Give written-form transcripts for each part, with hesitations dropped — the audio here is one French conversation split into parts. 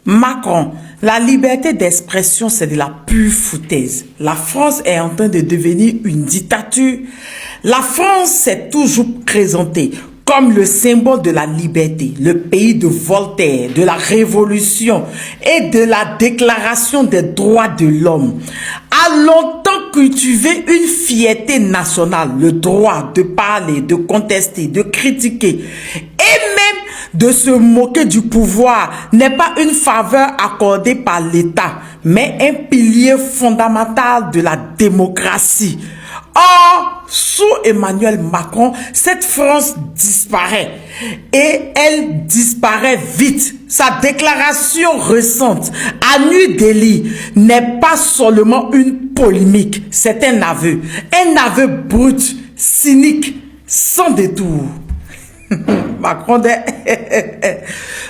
Macron, la liberté d'expression, c'est de la pure foutaise. La France est en train de devenir une dictature. La France s'est toujours présentée comme le symbole de la liberté, le pays de Voltaire, de la Révolution et de la Déclaration des droits de l'homme. A longtemps cultivé une fierté nationale, le droit de parler, de contester, de critiquer et même de se moquer du pouvoir n'est pas une faveur accordée par l'État, mais un pilier fondamental de la démocratie. Or, sous Emmanuel Macron, cette France disparaît et elle disparaît vite. Sa déclaration récente à New Delhi n'est pas seulement une polémique, c'est un aveu brut, cynique, sans détour. Macron,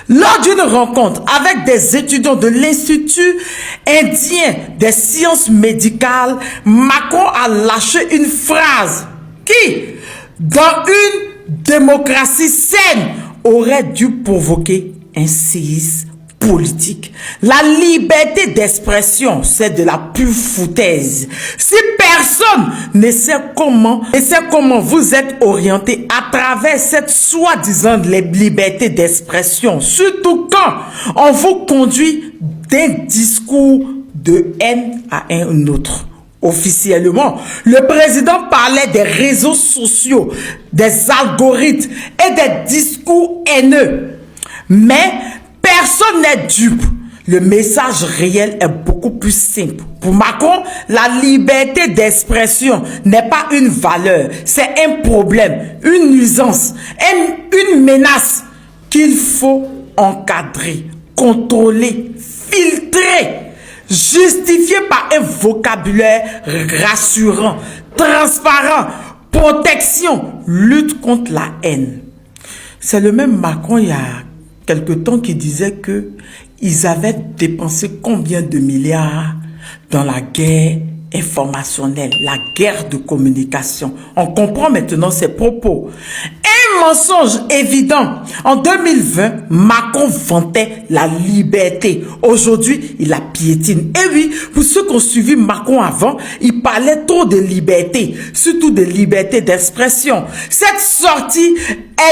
lors d'une rencontre avec des étudiants de l'Institut indien des sciences médicales, Macron a lâché une phrase qui, dans une démocratie saine, aurait dû provoquer un séisme politique. La liberté d'expression, c'est de la pure foutaise. Si personne ne sait comment vous êtes orienté à travers cette soi-disant liberté d'expression, surtout quand on vous conduit d'un discours de haine à un autre. Officiellement, le président parlait des réseaux sociaux, des algorithmes et des discours haineux. Mais personne n'est dupe. Le message réel est beaucoup plus simple. Pour Macron, la liberté d'expression n'est pas une valeur, c'est un problème, une nuisance, une menace qu'il faut encadrer, contrôler, filtrer, justifié par un vocabulaire rassurant, transparent, protection, lutte contre la haine. C'est le même Macron il y a quelque temps qui disait que ils avaient dépensé combien de milliards dans la guerre informationnelle, la guerre de communication. On comprend maintenant ses propos. Un mensonge évident. En 2020, Macron vantait la liberté. Aujourd'hui, il la piétine. Et oui, pour ceux qui ont suivi Macron avant, il parlait trop de liberté, surtout de liberté d'expression. Cette sortie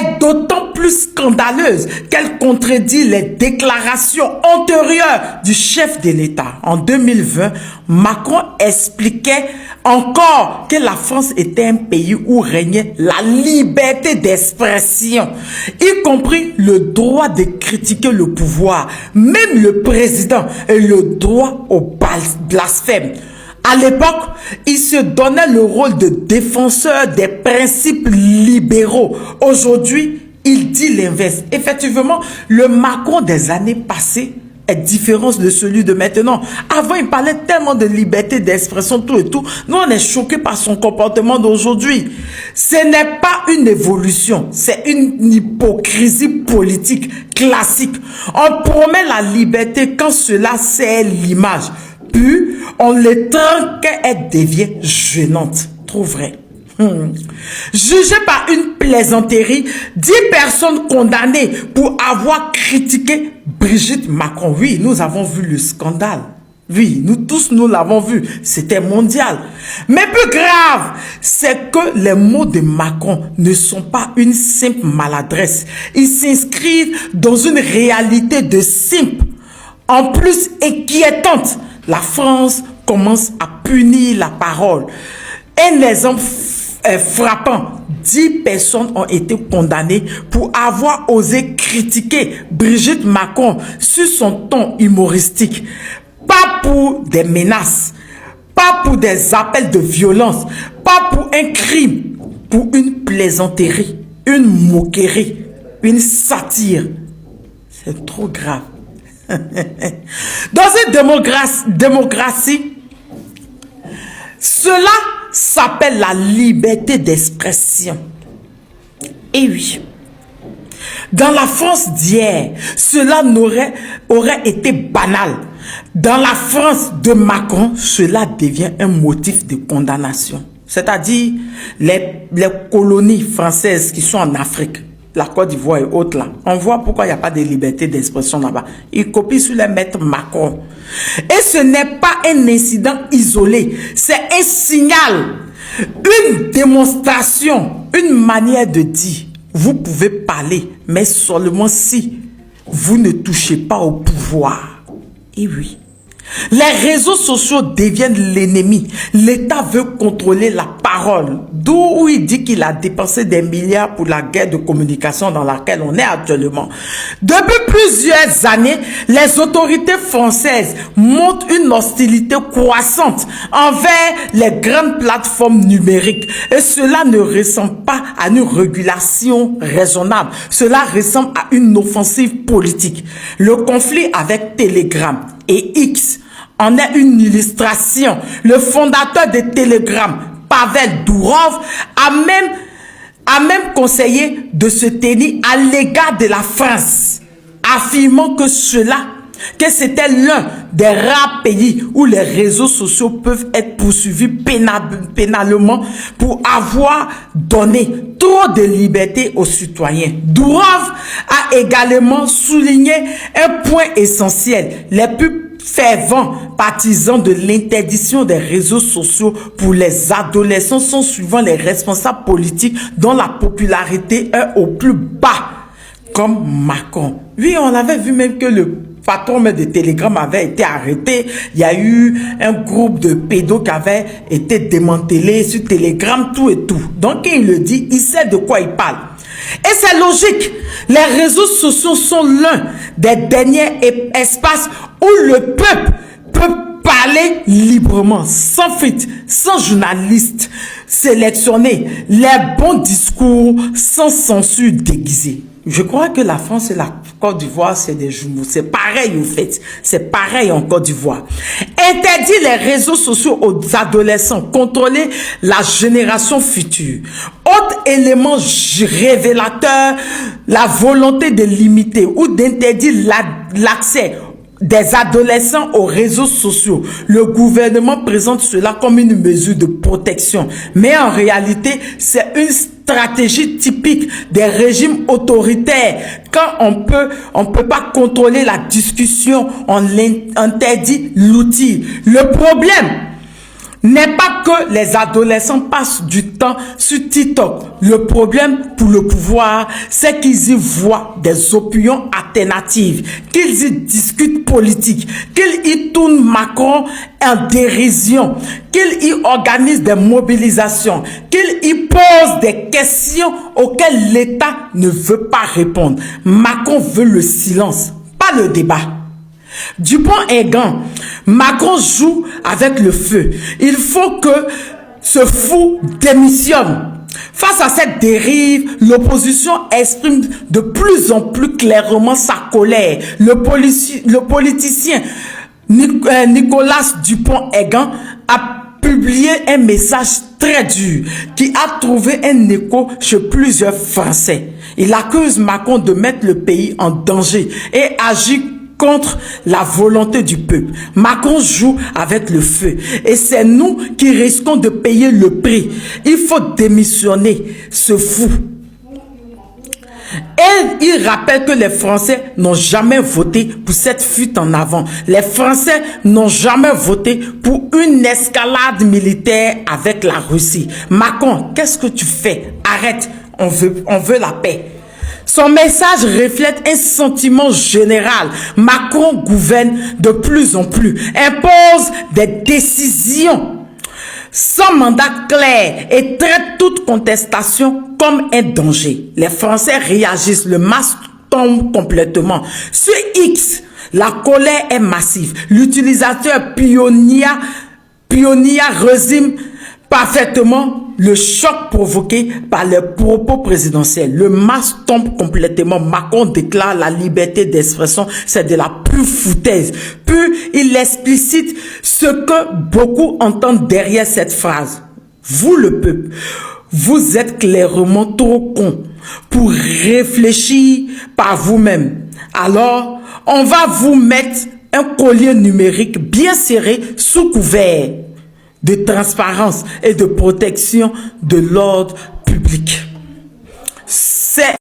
est d'autant plus scandaleuse qu'elle contredit les déclarations antérieures du chef de l'État. En 2020, Macron expliquait encore que la France était un pays où régnait la liberté d'expression, y compris le droit de critiquer le pouvoir, même le président, et le droit au blasphème. À l'époque, il se donnait le rôle de défenseur des principes libéraux. Aujourd'hui, il dit l'inverse. Effectivement, le Macron des années passées est différent de celui de maintenant. Avant, il parlait tellement de liberté d'expression, tout et tout. Nous, on est choqués par son comportement d'aujourd'hui. Ce n'est pas une évolution, c'est une hypocrisie politique classique. On promet la liberté quand cela sert l'image. Puis, on l'étreint qu'elle devient gênante. Trop vrai. Jugé par une plaisanterie, 10 personnes condamnées pour avoir critiqué Brigitte Macron. Oui, nous avons vu le scandale. Oui, nous tous, nous l'avons vu. C'était mondial. Mais plus grave, c'est que les mots de Macron ne sont pas une simple maladresse. Ils s'inscrivent dans une réalité de simple, en plus inquiétante. La France commence à punir la parole. Un exemple frappant, 10 personnes ont été condamnées pour avoir osé critiquer Brigitte Macron sur son ton humoristique. Pas pour des menaces, pas pour des appels de violence, pas pour un crime, pour une plaisanterie, une moquerie, une satire. C'est trop grave. Dans une démocratie, cela s'appelle la liberté d'expression. Et oui, dans la France d'hier, cela aurait été banal. Dans la France de Macron, cela devient un motif de condamnation. C'est-à-dire les colonies françaises qui sont en Afrique. la Côte d'Ivoire et autres là, on voit pourquoi il n'y a pas de liberté d'expression là-bas. Ils copient sur les maîtres Macron. Et ce n'est pas un incident isolé, c'est un signal, une démonstration, une manière de dire. Vous pouvez parler, mais seulement si vous ne touchez pas au pouvoir. Et oui. Les réseaux sociaux deviennent l'ennemi. L'État veut contrôler la parole. D'où il dit qu'il a dépensé des milliards pour la guerre de communication dans laquelle on est actuellement. Depuis plusieurs années, les autorités françaises montrent une hostilité croissante envers les grandes plateformes numériques. Et cela ne ressemble pas à une régulation raisonnable. Cela ressemble à une offensive politique. Le conflit avec Telegram et X en est une illustration. Le fondateur de Telegram, Pavel Durov, a même conseillé de se tenir à l'égard de la France, affirmant que c'était l'un des rares pays où les réseaux sociaux peuvent être poursuivis pénalement pour avoir donné trop de liberté aux citoyens. Durov a également souligné un point essentiel. Les plus fervents partisans de l'interdiction des réseaux sociaux pour les adolescents sont souvent les responsables politiques dont la popularité est au plus bas, comme Macron. Oui, on avait vu même que le patron de Telegram avait été arrêté. Il y a eu un groupe de pédos qui avait été démantelé sur Telegram, tout et tout. Donc, il le dit, il sait de quoi il parle. Et c'est logique. Les réseaux sociaux sont l'un des derniers espaces où le peuple peut parler librement, sans fuite, sans journaliste sélectionner, les bons discours, sans censure déguisée. Je crois que la France et la Côte d'Ivoire, c'est des jumeaux. C'est pareil au fait. C'est pareil en Côte d'Ivoire. Interdire les réseaux sociaux aux adolescents, contrôler la génération future. Autre élément révélateur, la volonté de limiter ou d'interdire l'accès des adolescents aux réseaux sociaux. Le gouvernement présente cela comme une mesure de protection. Mais en réalité, c'est une stratégie typique des régimes autoritaires. Quand on peut pas contrôler la discussion, on interdit l'outil. Le problème n'est pas que les adolescents passent du temps sur TikTok. Le problème pour le pouvoir, c'est qu'ils y voient des opinions alternatives, qu'ils y discutent politique, qu'ils y tournent Macron en dérision, qu'ils y organisent des mobilisations, qu'ils y posent des questions auxquelles l'État ne veut pas répondre. Macron veut le silence, pas le débat. Dupont-Aignan, Macron joue avec le feu. Il faut que ce fou démissionne. Face à cette dérive, l'opposition exprime de plus en plus clairement sa colère. Le politicien Nicolas Dupont-Aignan a publié un message très dur qui a trouvé un écho chez plusieurs Français. Il accuse Macron de mettre le pays en danger et agit contre la volonté du peuple. Macron joue avec le feu et c'est nous qui risquons de payer le prix. Il faut démissionner, ce fou. Et il rappelle que les Français n'ont jamais voté pour cette fuite en avant. Les Français n'ont jamais voté pour une escalade militaire avec la Russie. Macron, qu'est-ce que tu fais? Arrête, on veut la paix. Son message reflète un sentiment général. Macron gouverne de plus en plus, impose des décisions sans mandat clair et traite toute contestation comme un danger. Les Français réagissent, le masque tombe complètement. Sur X, la colère est massive. L'utilisateur pionnier résume parfaitement le choc provoqué par les propos présidentiels. Le masque tombe complètement. Macron déclare la liberté d'expression, c'est de la pure foutaise. Puis il explicite ce que beaucoup entendent derrière cette phrase. Vous le peuple, vous êtes clairement trop con pour réfléchir par vous-même. Alors, on va vous mettre un collier numérique bien serré sous couvert de transparence et de protection de l'ordre public. C'est